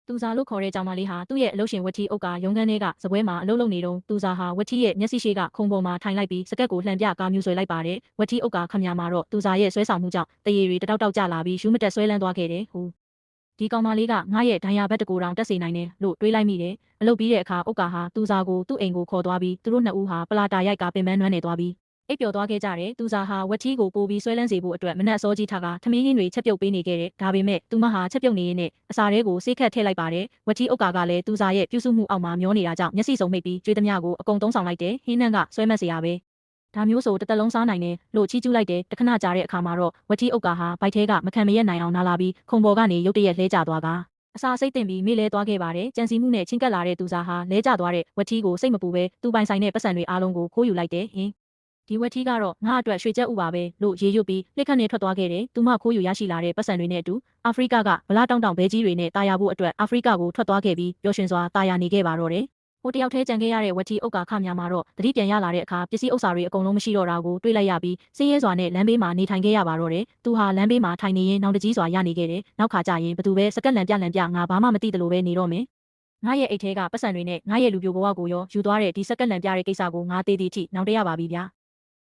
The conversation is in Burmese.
သူစားလို့ခေါ်တဲ့ကြောင်မလေးဟာသူ့ရဲ့အလုပ်ရှင်ဝက်ထီအုပ်ကရုံးခန်းထဲကစပွဲမှာအလုပ်လုပ်နေတော့သူစားဟာဝက်ထီရဲ့မျက်စိရှိကခုံပေါ်မှာထိုင်လိုက်ပြီးစကက်ကိုလှန်ပြကားမျိုးဆွဲလိုက်ပါတယ်ဝက်ထီအုပ်ကခမညာမှာတော့သူစားရဲ့ဆွဲဆောင်မှုကြောင့်တရေတွေတောက်တောက်ကျလာပြီးရှူးမတက်ဆွဲလန်းသွားခဲ့တယ်ဟူဒီကောင်မလေးကငါရဲ့ဒိုင်ယာဘက်တကူတောင်တက်စေနိုင်တယ်လို့တွေးလိုက်မိတယ်အလုပ်ပြီးတဲ့အခါအုပ်ကဟာသူစားကိုသူ့အိမ်ကိုခေါ်သွားပြီးသူတို့နှစ်ဦးဟာပလာတာရိုက်ကပင်ပန်းနွမ်းနေသွားပြီးအိပ်ပျော်သွားခဲ့ကြတယ်သူစားဟာဝက်ထီကိုပို့ပြီးဆွဲလန်းစေဖို့အတွက်မနက်အစောကြီးထားကထမင်းရင်းတွေချက်ပြုတ်ပေးနေခဲ့တယ်ဒါပေမဲ့သူမဟာချက်ပြုတ်နေရင်းနဲ့အစာတွေကိုဆေးခတ်ထည့်လိုက်ပါတယ်ဝက်ထီအုပ်ကလည်းသူစားရဲ့ပြုစုမှုအောက်မှာမျောနေတာကြောင့်မျက်စိစုံမိတ်ပြီးကြွေးသမျှကိုအကုန်သုံးဆောင်လိုက်တယ်ဟင်းနှံကဆွဲမက်စရာပဲဒါမျိုးဆိုတစ်သက်လုံးစားနိုင်တယ်လို့ချီးကျူးလိုက်တယ်တခဏကြာတဲ့အခါမှာတော့ဝက်ထီအုပ်ကဟာဘိုက်ထဲကမခံမရက်နိုင်အောင်နာလာပြီးခုံပေါ်ကနေရုတ်တရက်လဲကျသွားကအစာစိတ်တင်ပြီးမေ့လဲသွားခဲ့ပါတယ်ကြံစီမှုနဲ့ချင်းကပ်လာတဲ့သူစားဟာလဲကျသွားတဲ့ဝက်ထီကိုစိတ်မပူပဲသူပိုင်ဆိုင်တဲ့ပတ်စံတွေအားလုံးကိုခိုးယူလိုက်တယ်ဟင်းဒီဝက်ထီကတော့ငါ့အတွက်ရွှေကြက်ဥပါပဲလို့ရေရွတ်ပြီးလက်ခတ်နဲ့ထွက်သွားခဲ့တယ်သူမခိုးယူရရှိလာတဲ့ပတ်စံတွေနဲ့အတူအာဖရိကကဗလာတောင်တောင်ဘဲကြီးတွေနဲ့တာယာဖို့အတွက်အာဖရိကကိုထွက်သွားခဲ့ပြီးပျော်ရွှင်စွာတာယာနေခဲ့ပါတော့တယ်ဟိုတယောက်တည်းကြံခဲ့ရတဲ့ဝက်ထီအုပ်ကခမညာမှာတော့တတိပြန်ရလာတဲ့အခါပစ္စည်းဥစ္စာတွေအကုန်လုံးမရှိတော့တာကိုတွေးလိုက်ရပြီးစင်းရဲစွာနဲ့လမ်းဘေးမှာနေထိုင်ခဲ့ရပါတော့တယ်သူဟာလမ်းဘေးမှာထိုင်နေရင်နောင်တကြီးစွာရနေခဲ့တယ်နောက်ခါကျရင်ဘသူပဲစကက်လန်ပြငါဘာမှမသိတယ်လို့ပဲနေတော့မယ်ငါရဲ့အိတ်ထဲကပတ်စံတွေနဲ့ငါရဲ့လူပြိုဘဝကိုရောယူသွားတဲ့ဒီစကက်လန်ပြတဲ့ကိစ္စကိုငါသေးသေးထိနောင်တရပါပြီဗျာ